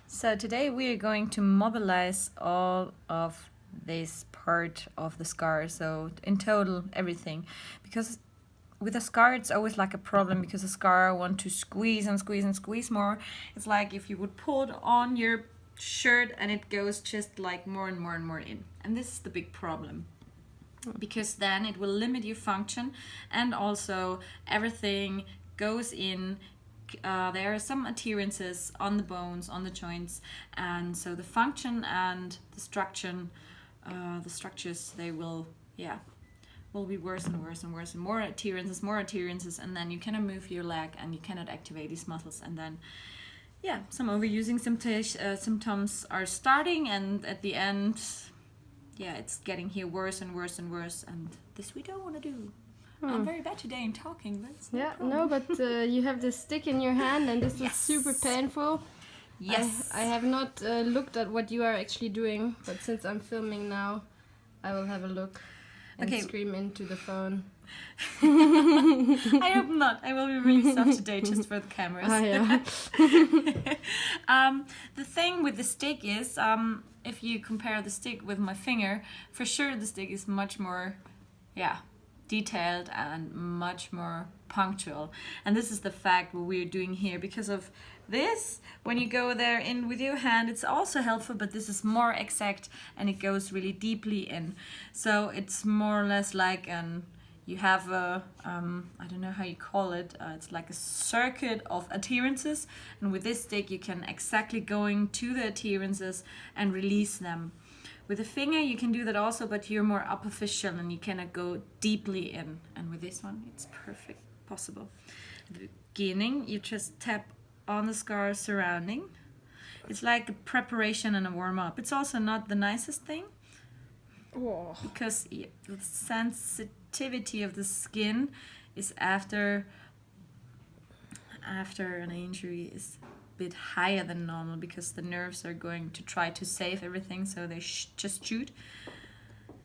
So today we are going to mobilize all of this part of the scar, so in total everything, because with a scar it's always like a problem, because a scar want to squeeze and squeeze and squeeze more. It's like if you would pull it on your shirt and it goes just like more and more and more in, and this is the big problem, because then it will limit your function, and also everything goes in. There are some adherences on the bones, on the joints, and so the function and the structures, they will be worse and worse and worse, and more adherences, and then you cannot move your leg and you cannot activate these muscles, and then some overusing symptoms are starting, and at the end, it's getting here worse and worse and worse, and this we don't want to do. I'm very bad today in talking, but it's but you have this stick in your hand, and this is super painful. Yes. I have not looked at what you are actually doing, but since I'm filming now, I will have a look and scream into the phone. I hope not. I will be really soft today just for the cameras. The thing with the stick is, if you compare the stick with my finger, for sure the stick is much more, detailed and much more punctual, and this is the fact what we're doing here. Because of this, when you go there in with your hand, it's also helpful, but this is more exact and it goes really deeply in, so it's more or less like you have a I don't know how you call it, it's like a circuit of adherences, and with this stick you can exactly go into the adherences and release them. With a finger you can do that also, but you're more superficial and you cannot go deeply in. And with this one, it's perfect possible. At the beginning, you just tap on the scar surrounding. It's like a preparation and a warm-up. It's also not the nicest thing, because the sensitivity of the skin is after an injury is bit higher than normal, because the nerves are going to try to save everything, so they just shoot,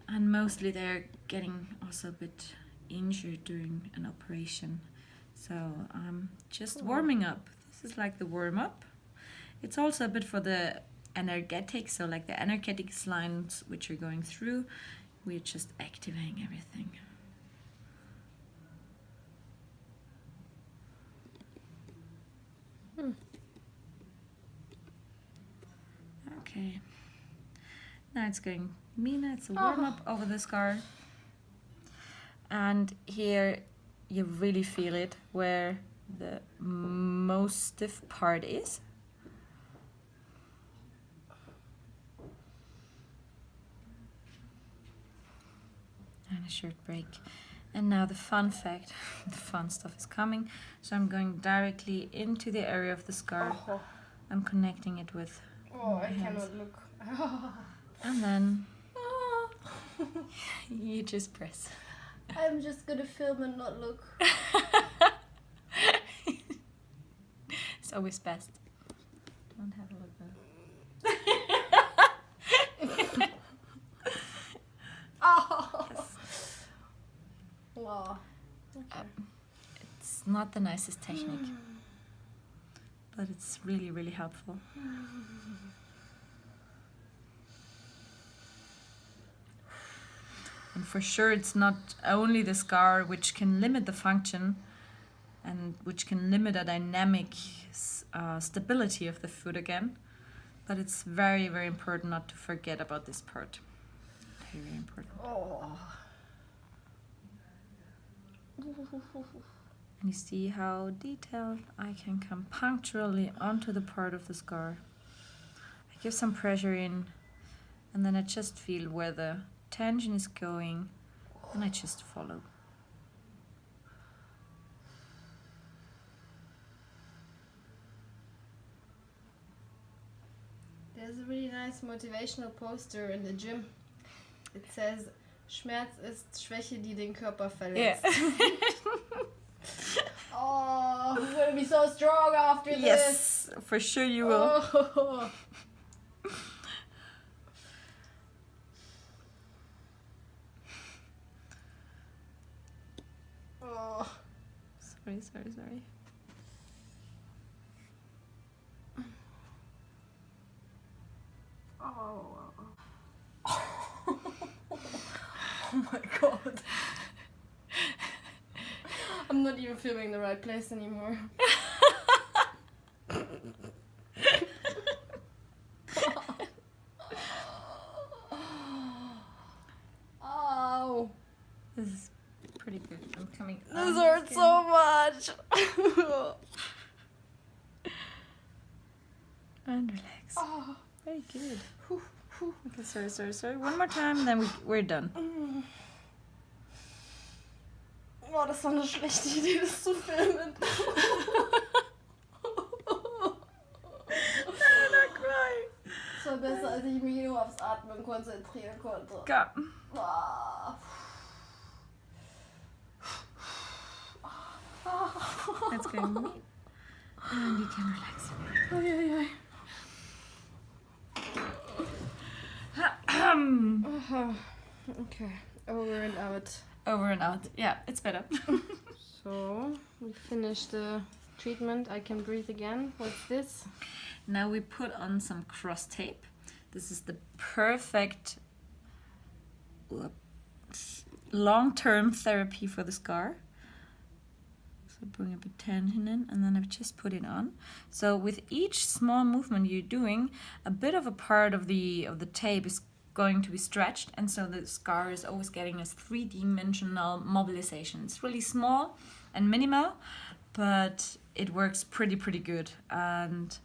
and mostly they're getting also a bit injured during an operation. So I'm just warming up. This is like the warm-up. It's also a bit for the energetic, so like the energetic lines which are going through, we're just activating everything. Okay, now it's going Mina, it's a warm-up over the scar, and here you really feel it where the most stiff part is. And a short break. And now the fun fact, the fun stuff is coming. So I'm going directly into the area of the scar. I'm connecting it with I cannot look. And then you just press. I'm just gonna film and not look. It's always best. Don't have a look though. Yes. Wow. Okay. It's not the nicest technique, but it's really, really helpful. And for sure, it's not only the scar which can limit the function and which can limit a dynamic stability of the foot again, but it's very, very important not to forget about this part. Very, very important. And you see how detailed I can come punctually onto the part of the scar. I give some pressure in, and then I just feel where the tension is going, and I just follow. There's a really nice motivational poster in the gym. It says, Schmerz ist Schwäche, die den Körper verletzt. Oh, I'm gonna be so strong after this. Yes, for sure you will. Sorry. not even filming the right place anymore. Ow. This is pretty good. I'm coming. This hurts so much. And relax. Oh. Very good. Okay, sorry. One more time, then we're done. Oh, das war eine schlechte Idee, das zu filmen. Es war besser, als ich mich nur aufs Atmen konzentrieren konnte. Ja. That's going to me. And you can relax. Okay, over and out. Over and out. Yeah, it's better. So, we finished the treatment. I can breathe again. What's this? Now we put on some cross tape. This is the perfect long-term therapy for the scar. So bring a bit tension in, and then I've just put it on. So with each small movement you're doing, a bit of a part of the tape is going to be stretched, and so the scar is always getting this three-dimensional mobilization. It's really small and minimal, but it works pretty good. And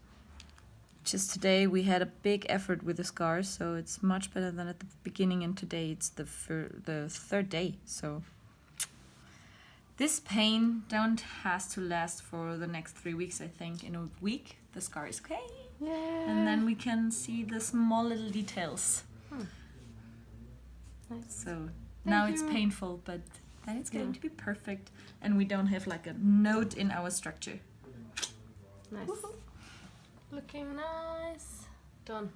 just today we had a big effort with the scars, so it's much better than at the beginning, and today it's the third day. So this pain has to last for the next 3 weeks. I think in a week the scar is okay. Yeah. And then we can see the small little details. Nice. So now it's painful, but then it's going to be perfect, and we don't have like a note in our structure. Nice. Looking nice. Done.